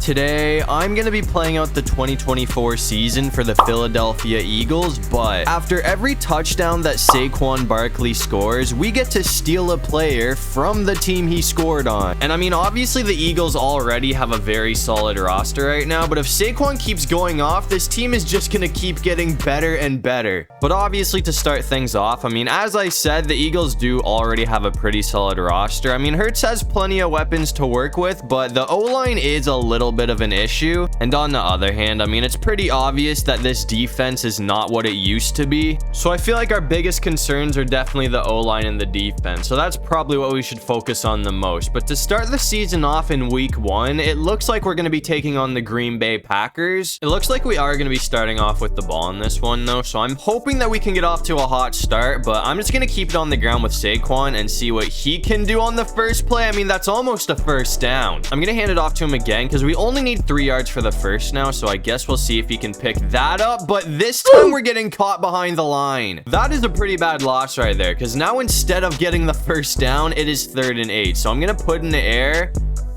Today, I'm going to be playing out the 2024 season for the Philadelphia Eagles, but after every touchdown that Saquon Barkley scores, we get to steal a player from the team he scored on. And I mean, obviously the Eagles already have a very solid roster right now, but if Saquon keeps going off, this team is just going to keep getting better and better. But obviously to start things off, I mean, as I said, the Eagles do already have a pretty solid roster. I mean, Hurts has plenty of weapons to work with, but the O-line is a little bit of an issue. And on the other hand, I mean, it's pretty obvious that this defense is not what it used to be. So I feel like our biggest concerns are definitely the O-line and the defense. So that's probably what we should focus on the most. But to start the season off in week 1, it looks like we're going to be taking on the Green Bay Packers. It looks like we are going to be starting off with the ball in this one though. So I'm hoping that we can get off to a hot start, but I'm just going to keep it on the ground with Saquon and see what he can do on the first play. I mean, that's almost a first down. I'm going to hand it off to him again because we only need 3 yards for the first now. So I guess we'll see if he can pick that up. But this time we're getting caught behind the line. That is a pretty bad loss right there because now instead of getting the first down, it is 3rd and 8. So I'm going to put in the air.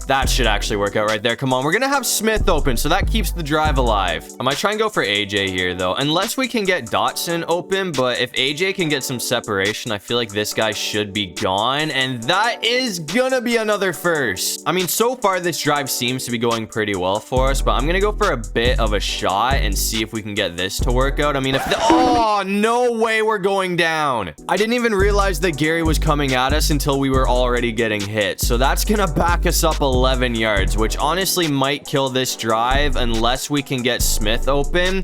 That should actually work out right there. Come on, we're gonna have Smith open, so that keeps the drive alive. I might try and go for AJ here though, unless we can get Dotson open. But if AJ can get some separation, I feel like this guy should be gone, and that is gonna be another first. I mean, so far this drive seems to be going pretty well for us, but I'm gonna go for a bit of a shot and see if we can get this to work out. I mean, oh, no way we're going down. I didn't even realize that Gary was coming at us until we were already getting hit, so that's gonna back us up 11 yards, which honestly might kill this drive unless we can get Smith open,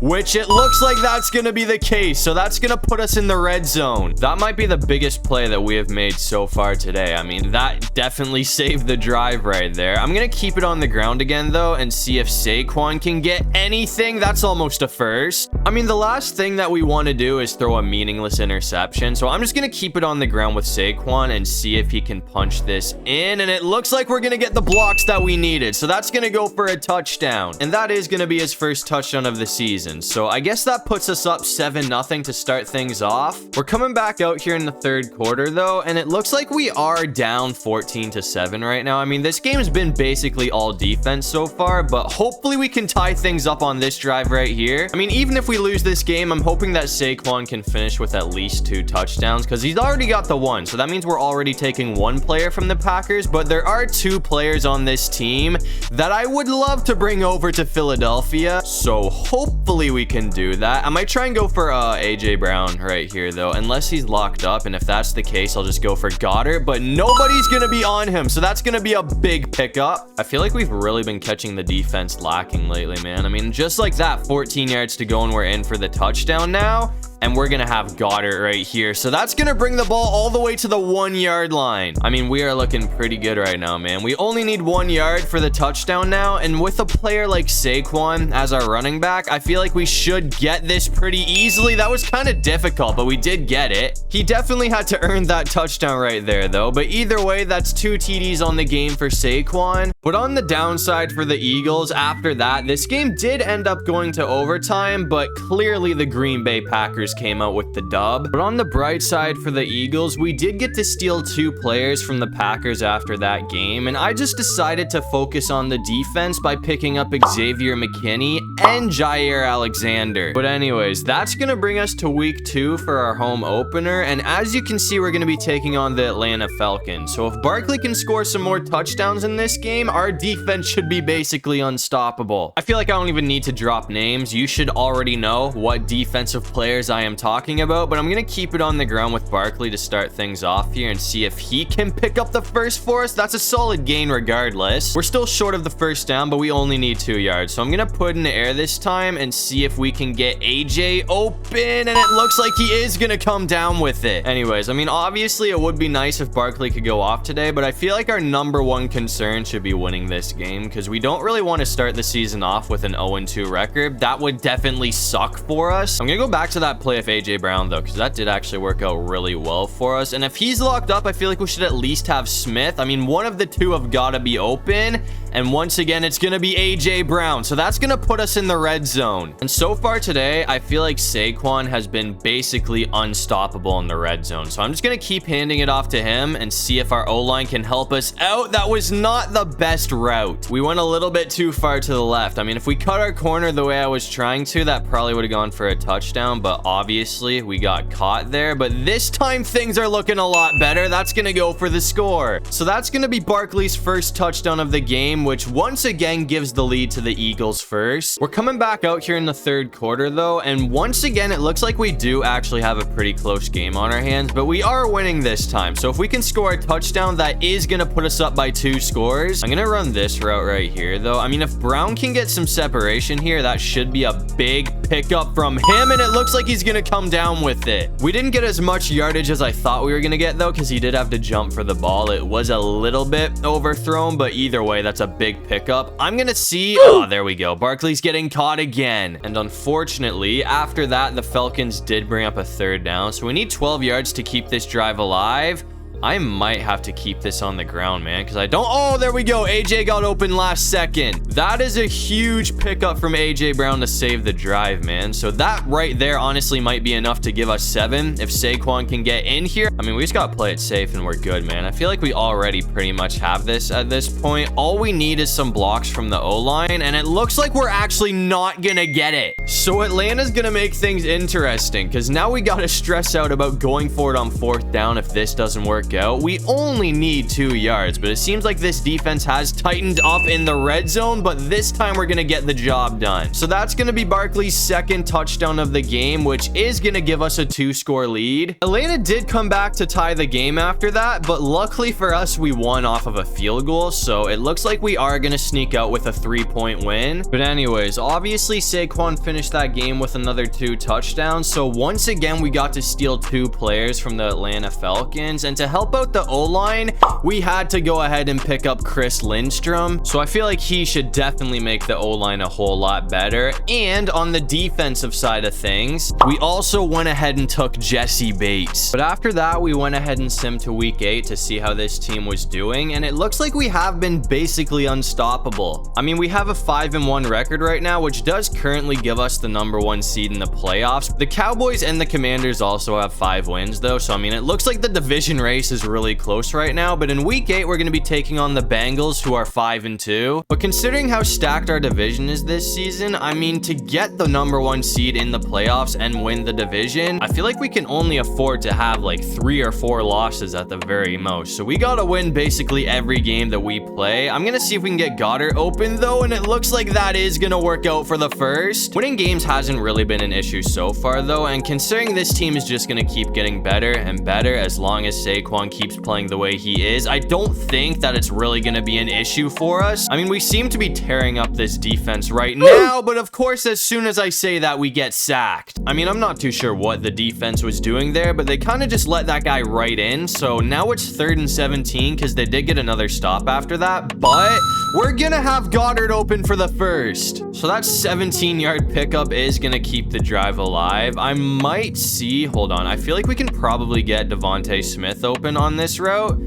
which it looks like that's going to be the case. So that's going to put us in the red zone. That might be the biggest play that we have made so far today. I mean, that definitely saved the drive right there. I'm going to keep it on the ground again, though, and see if Saquon can get anything. That's almost a first. I mean, the last thing that we want to do is throw a meaningless interception. So I'm just going to keep it on the ground with Saquon and see if he can punch this in. And it looks like we're going to get the blocks that we needed. So that's going to go for a touchdown. And that is going to be his first touchdown of the season. So I guess that puts us up 7-0 to start things off. We're coming back out here in the 3rd quarter though, and it looks like we are down 14-7 right now. I mean, this game's been basically all defense so far, but hopefully we can tie things up on this drive right here. I mean, even if we lose this game, I'm hoping that Saquon can finish with at least 2 touchdowns because he's already got the 1. So that means we're already taking 1 player from the Packers, but there are 2 players on this team that I would love to bring over to Philadelphia. So hopefully we can do that. I might try and go for AJ Brown right here though, unless he's locked up, and if that's the case, I'll just go for Goddard, but nobody's gonna be on him, so that's gonna be a big pickup. I feel like we've really been catching the defense lacking lately, man. I mean, just like that, 14 yards to go and we're in for the touchdown now. And we're going to have Goddard right here. So that's going to bring the ball all the way to the 1-yard line. I mean, we are looking pretty good right now, man. We only need 1 yard for the touchdown now. And with a player like Saquon as our running back, I feel like we should get this pretty easily. That was kind of difficult, but we did get it. He definitely had to earn that touchdown right there, though. But either way, that's 2 TDs on the game for Saquon. But on the downside for the Eagles, after that, this game did end up going to overtime, but clearly the Green Bay Packers came out with the dub. But on the bright side for the Eagles, we did get to steal 2 players from the Packers after that game, and I just decided to focus on the defense by picking up Xavier McKinney and Jair Alexander. But anyways, that's gonna bring us to week 2 for our home opener, and as you can see, we're gonna be taking on the Atlanta Falcons. So if Barkley can score some more touchdowns in this game, our defense should be basically unstoppable. I feel like I don't even need to drop names. You should already know what defensive players I am talking about, but I'm gonna keep it on the ground with Barkley to start things off here and see if he can pick up the first for us. That's a solid gain regardless. We're still short of the first down, but we only need 2 yards. So I'm gonna put in the air this time and see if we can get AJ open, and it looks like he is gonna come down with it. Anyways, I mean, obviously it would be nice if Barkley could go off today, but I feel like our #1 concern should be winning this game because we don't really want to start the season off with an 0-2 record. That would definitely suck for us. I'm gonna go back to that play of AJ Brown though, because that did actually work out really well for us. And if he's locked up, I feel like we should at least have Smith. I mean, one of the 2 have got to be open. And once again, it's going to be A.J. Brown. So that's going to put us in the red zone. And so far today, I feel like Saquon has been basically unstoppable in the red zone. So I'm just going to keep handing it off to him and see if our O-line can help us out. That was not the best route. We went a little bit too far to the left. I mean, if we cut our corner the way I was trying to, that probably would have gone for a touchdown. But obviously, we got caught there. But this time, things are looking a lot better. That's going to go for the score. So that's going to be Barkley's first touchdown of the game, which once again gives the lead to the Eagles first. We're coming back out here in the third quarter though, and once again it looks like we do actually have a pretty close game on our hands, but we are winning this time. So if we can score a touchdown, that is going to put us up by 2 scores. I'm going to run this route right here though. I mean, if Brown can get some separation here, that should be a big pickup from him, and it looks like he's going to come down with it. We didn't get as much yardage as I thought we were going to get though, because he did have to jump for the ball. It was a little bit overthrown, but either way, that's a big pickup. I'm gonna see, oh, there we go. Barkley's getting caught again. And unfortunately, after that, the Falcons did bring up a third down. So we need 12 yards to keep this drive alive. I might have to keep this on the ground, man, because I don't... Oh, there we go. AJ got open last second. That is a huge pickup from AJ Brown to save the drive, man. So that right there honestly might be enough to give us 7 if Saquon can get in here. I mean, we just got to play it safe and we're good, man. I feel like we already pretty much have this at this point. All we need is some blocks from the O-line, and it looks like we're actually not going to get it. So Atlanta's going to make things interesting, because now we got to stress out about going for it on 4th down if this doesn't work out. We only need 2 yards, but it seems like this defense has tightened up in the red zone, but this time we're gonna get the job done. So that's gonna be Barkley's second touchdown of the game, which is gonna give us a 2-score lead. Atlanta did come back to tie the game after that, but luckily for us, we won off of a field goal, so it looks like we are gonna sneak out with a 3-point win. But anyways, obviously Saquon finished that game with another 2 touchdowns, so once again we got to steal 2 players from the Atlanta Falcons, and to help out the O-line, we had to go ahead and pick up Chris Lindstrom. So I feel like he should definitely make the O-line a whole lot better. And on the defensive side of things, we also went ahead and took Jesse Bates. But after that, we went ahead and simmed to week 8 to see how this team was doing, and it looks like we have been basically unstoppable. I mean, we have a 5-1 record right now, which does currently give us the #1 seed in the playoffs. The Cowboys and the Commanders also have 5 wins though, so I mean, it looks like the division race is really close right now. But in week 8, we're going to be taking on the Bengals, who are 5-2. But considering how stacked our division is this season, I mean, to get the #1 seed in the playoffs and win the division, I feel like we can only afford to have like 3 or 4 losses at the very most. So we got to win basically every game that we play. I'm going to see if we can get Goddard open though, and it looks like that is going to work out for the first. Winning games hasn't really been an issue so far though, and considering this team is just going to keep getting better and better as long as Saquon keeps playing the way he is, I don't think that it's really going to be an issue for us. I mean, we seem to be tearing up this defense right now, but of course, as soon as I say that, we get sacked. I mean, I'm not too sure what the defense was doing there, but they kind of just let that guy right in. So now it's 3rd and 17 because they did get another stop after that, but we're going to have Goddard open for the first. So that 17-yard pickup is going to keep the drive alive. I might see, hold on, I feel like we can probably get Devontae Smith open on this route.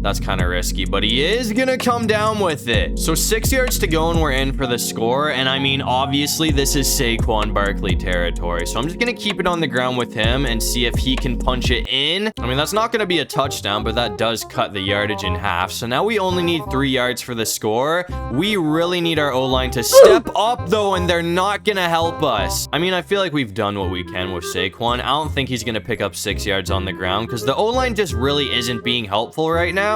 That's kind of risky, but he is gonna come down with it. So 6 yards to go and we're in for the score. And I mean, obviously this is Saquon Barkley territory, so I'm just gonna keep it on the ground with him and see if he can punch it in. I mean, that's not gonna be a touchdown, but that does cut the yardage in half. So now we only need 3 yards for the score. We really need our O-line to step up though, and they're not gonna help us. I mean, I feel like we've done what we can with Saquon. I don't think he's gonna pick up 6 yards on the ground because the O-line just really isn't being helpful right now.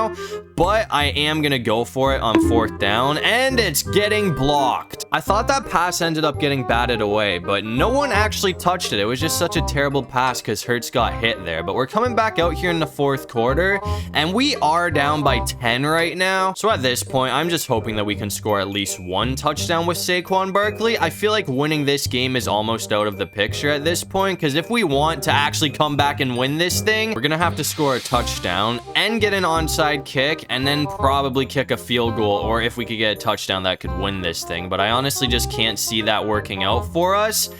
But I am gonna go for it on 4th down, and it's getting blocked. I thought that pass ended up getting batted away, but no one actually touched it. It was just such a terrible pass because Hurts got hit there. But we're coming back out here in the 4th quarter, and we are down by 10 right now. So at this point, I'm just hoping that we can score at least 1 touchdown with Saquon Barkley. I feel like winning this game is almost out of the picture at this point, because if we want to actually come back and win this thing, we're gonna have to score a touchdown and get an onside kick, and then probably kick a field goal, or if we could get a touchdown, that could win this thing. But I honestly just can't see that working out for us.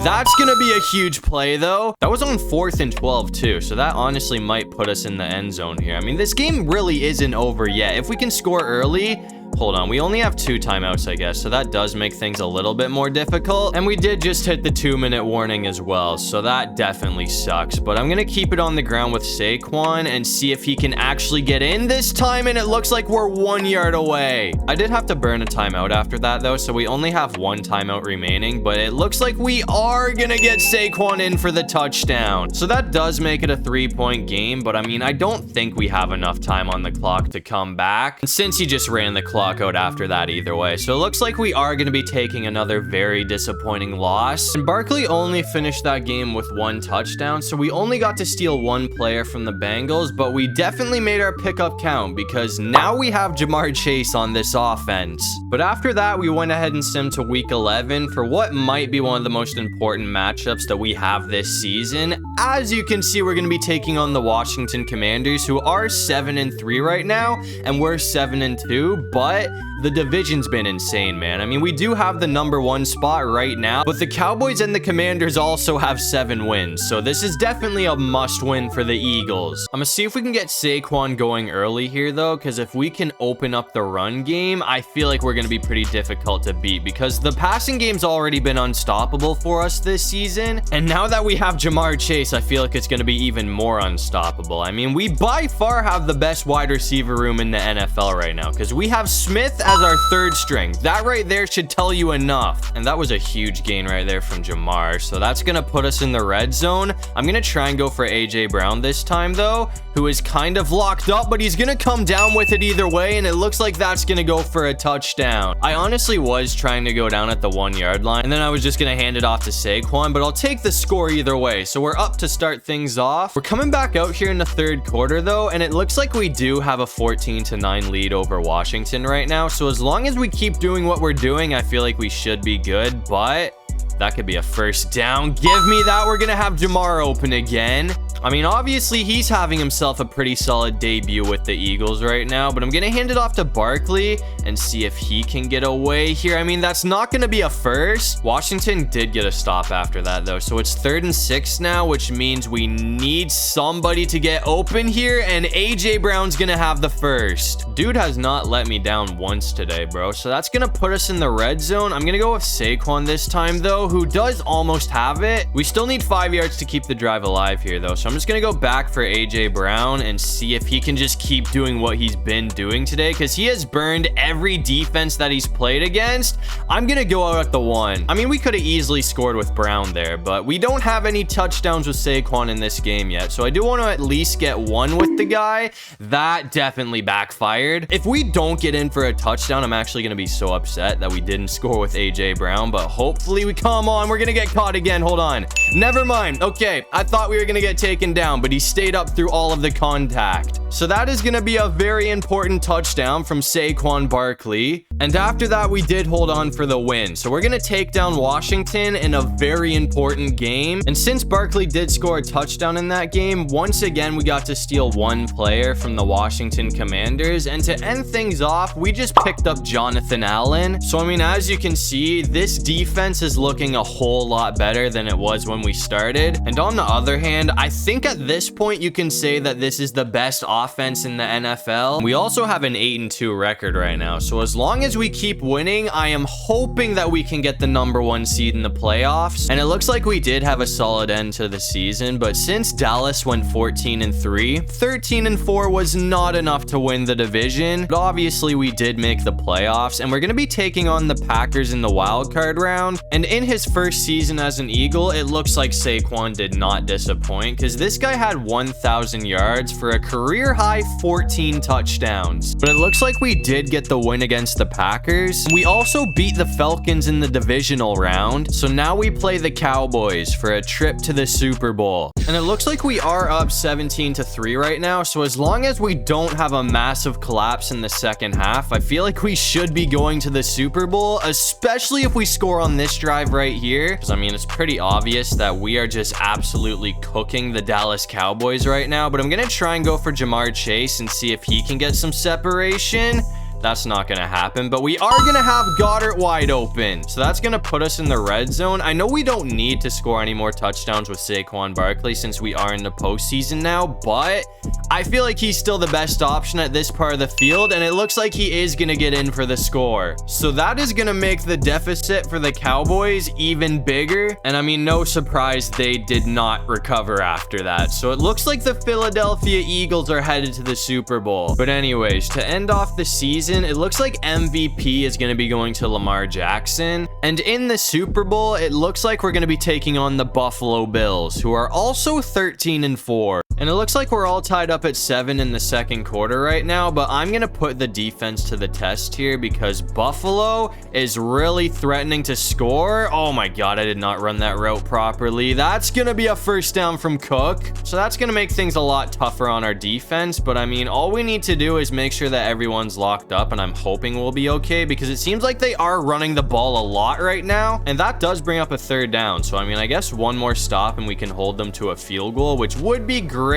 That's gonna be a huge play though. That was on 4th and 12 too, so that honestly might put us in the end zone here. I mean, this game really isn't over yet. If we can score early, Hold on, we only have 2 timeouts, I guess, so that does make things a little bit more difficult. And we did just hit the 2-minute warning as well, so that definitely sucks. But I'm gonna keep it on the ground with Saquon and see if he can actually get in this time, and it looks like we're 1 yard away. I did have to burn a timeout after that, though, so we only have 1 timeout remaining, but it looks like we are gonna get Saquon in for the touchdown. So that does make it a 3-point game, but I mean, I don't think we have enough time on the clock to come back, and since he just ran the clock out after that either way. So it looks like we are going to be taking another very disappointing loss. And Barkley only finished that game with 1 touchdown, so we only got to steal 1 player from the Bengals, but we definitely made our pickup count because now we have Jamar Chase on this offense. But after that, we went ahead and simmed to week 11 for what might be one of the most important matchups that we have this season. As you can see, we're going to be taking on the Washington Commanders, who are 7-3 right now, and we're 7-2, but the division's been insane, man. I mean, we do have the #1 spot right now, but the Cowboys and the Commanders also have 7 wins, so this is definitely a must-win for the Eagles. I'm gonna see if we can get Saquon going early here, though, because if we can open up the run game, I feel like we're gonna be pretty difficult to beat because the passing game's already been unstoppable for us this season, and now that we have Jamar Chase, I feel like it's gonna be even more unstoppable. I mean, we by far have the best wide receiver room in the NFL right now because we have Smith as our 3rd string. That right there should tell you enough. And that was a huge gain right there from Jamar. So that's going to put us in the red zone. I'm going to try and go for AJ Brown this time, though, who is kind of locked up, but he's going to come down with it either way. And it looks like that's going to go for a touchdown. I honestly was trying to go down at the 1 yard line, and then I was just going to hand it off to Saquon, but I'll take the score either way. So we're up to start things off. We're coming back out here in the 3rd quarter, though, and it looks like we do have a 14-9 lead over Washington right now. So as long as we keep doing what we're doing, I feel like we should be good, but that could be a 1st down. Give me that. We're going to have Jamar open again. I mean, obviously, he's having himself a pretty solid debut with the Eagles right now, but I'm going to hand it off to Barkley and see if he can get away here. I mean, that's not going to be a 1st. Washington did get a stop after that, though, so it's 3rd and 6 now, which means we need somebody to get open here, and AJ Brown's going to have the 1st. Dude has not let me down once today, bro, so that's going to put us in the red zone. I'm going to go with Saquon this time, though, who does almost have it. We still need 5 yards to keep the drive alive here, though, so I'm just going to go back for AJ Brown and see if he can just keep doing what he's been doing today, because he has burned every defense that he's played against. I'm going to go out at the 1. I mean, we could have easily scored with Brown there, but we don't have any touchdowns with Saquon in this game yet, so I do want to at least get 1 with the guy. That definitely backfired. If we don't get in for a touchdown, I'm actually going to be so upset that we didn't score with AJ Brown, but hopefully we come on. We're going to get caught again. Hold on. Never mind. Okay, I thought we were going to get taken down, but he stayed up through all of the contact. So that is going to be a very important touchdown from Saquon Barkley. And after that, we did hold on for the win. So we're going to take down Washington in a very important game. And since Barkley did score a touchdown in that game, once again, we got to steal 1 player from the Washington Commanders. And to end things off, we just picked up Jonathan Allen. So, I mean, as you can see, this defense is looking a whole lot better than it was when we started. And on the other hand, I think at this point, you can say that this is the best offense in the NFL. We also have an 8-2 record right now. So as long as we keep winning, I am hoping that we can get the #1 seed in the playoffs. And it looks like we did have a solid end to the season, but since Dallas went 14-3, 13-4 was not enough to win the division. But obviously we did make the playoffs, and we're going to be taking on the Packers in the wild card round. And in his first season as an Eagle, it looks like Saquon did not disappoint, because this guy had 1,000 yards for a career high 14 touchdowns. But it looks like we did get the win against the Packers. We also beat the Falcons in the divisional round. So now we play the Cowboys for a trip to the Super Bowl. And it looks like we are up 17-3 right now. So as long as we don't have a massive collapse in the second half, I feel like we should be going to the Super Bowl, especially if we score on this drive right here. Because I mean, it's pretty obvious that we are just absolutely cooking the Dallas Cowboys right now. But I'm going to try and go for Jamar Chase and see if he can get some separation. That's not going to happen, but we are going to have Goddard wide open. So that's going to put us in the red zone. I know we don't need to score any more touchdowns with Saquon Barkley since we are in the postseason now, but I feel like he's still the best option at this part of the field, and it looks like he is going to get in for the score. So that is going to make the deficit for the Cowboys even bigger, and I mean, no surprise they did not recover after that. So it looks like the Philadelphia Eagles are headed to the Super Bowl. But anyways, to end off the season, it looks like MVP is going to be going to Lamar Jackson, and in the Super Bowl, it looks like we're going to be taking on the Buffalo Bills, who are also 13-4. And it looks like we're all tied up at 7 in the second quarter right now, but I'm going to put the defense to the test here because Buffalo is really threatening to score. Oh my God, I did not run that route properly. That's going to be a first down from Cook. So that's going to make things a lot tougher on our defense. But I mean, all we need to do is make sure that everyone's locked up, and I'm hoping we'll be okay because it seems like they are running the ball a lot right now. And that does bring up a third down. So I mean, I guess one more stop and we can hold them to a field goal, which would be great.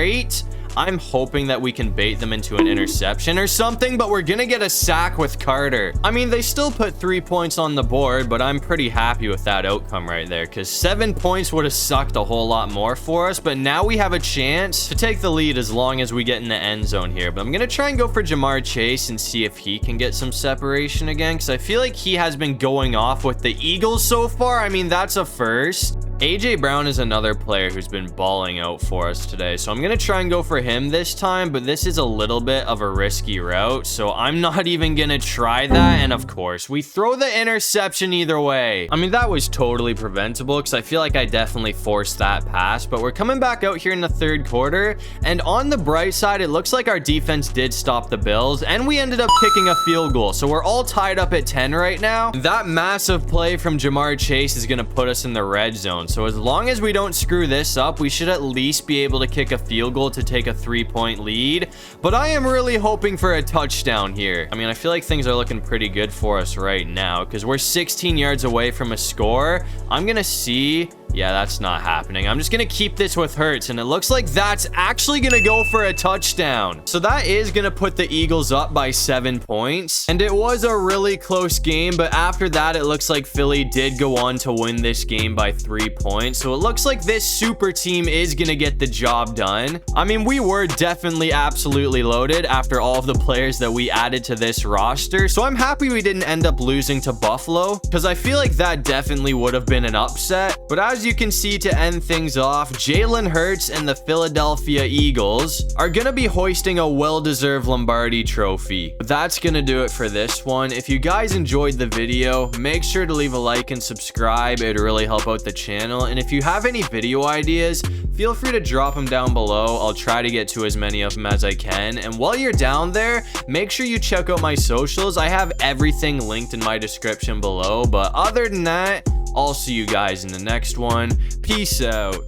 I'm hoping that we can bait them into an interception or something, but we're gonna get a sack with Carter. I mean, they still put 3 points on the board, but I'm pretty happy with that outcome right there because 7 points would have sucked a whole lot more for us, but now we have a chance to take the lead as long as we get in the end zone here. But I'm gonna try and go for Jamar Chase and see if he can get some separation again because I feel like he has been going off with the Eagles so far. I mean, that's a first. AJ Brown is another player who's been balling out for us today, so I'm going to try and go for him this time, but this is a little bit of a risky route, so I'm not even going to try that, and of course, we throw the interception either way. I mean, that was totally preventable because I feel like I definitely forced that pass, but we're coming back out here in the third quarter, and on the bright side, it looks like our defense did stop the Bills, and we ended up kicking a field goal, so we're all tied up at 10 right now. That massive play from Jamar Chase is going to put us in the red zone. So as long as we don't screw this up, we should at least be able to kick a field goal to take a 3-point lead. But I am really hoping for a touchdown here. I mean, I feel like things are looking pretty good for us right now because we're 16 yards away from a score. I'm going to see... Yeah, that's not happening. I'm just going to keep this with Hurts, and it looks like that's actually going to go for a touchdown. So that is going to put the Eagles up by 7 points, and it was a really close game, but after that, it looks like Philly did go on to win this game by 3 points. So it looks like this super team is going to get the job done. I mean, we were definitely absolutely loaded after all of the players that we added to this roster, so I'm happy we didn't end up losing to Buffalo because I feel like that definitely would have been an upset. But as you can see, to end things off, Jalen Hurts and the Philadelphia Eagles are going to be hoisting a well-deserved Lombardi trophy. But that's going to do it for this one. If you guys enjoyed the video, make sure to leave a like and subscribe. It would really help out the channel. And if you have any video ideas, feel free to drop them down below. I'll try to get to as many of them as I can. And while you're down there, make sure you check out my socials. I have everything linked in my description below. But other than that, I'll see you guys in the next one. Peace out.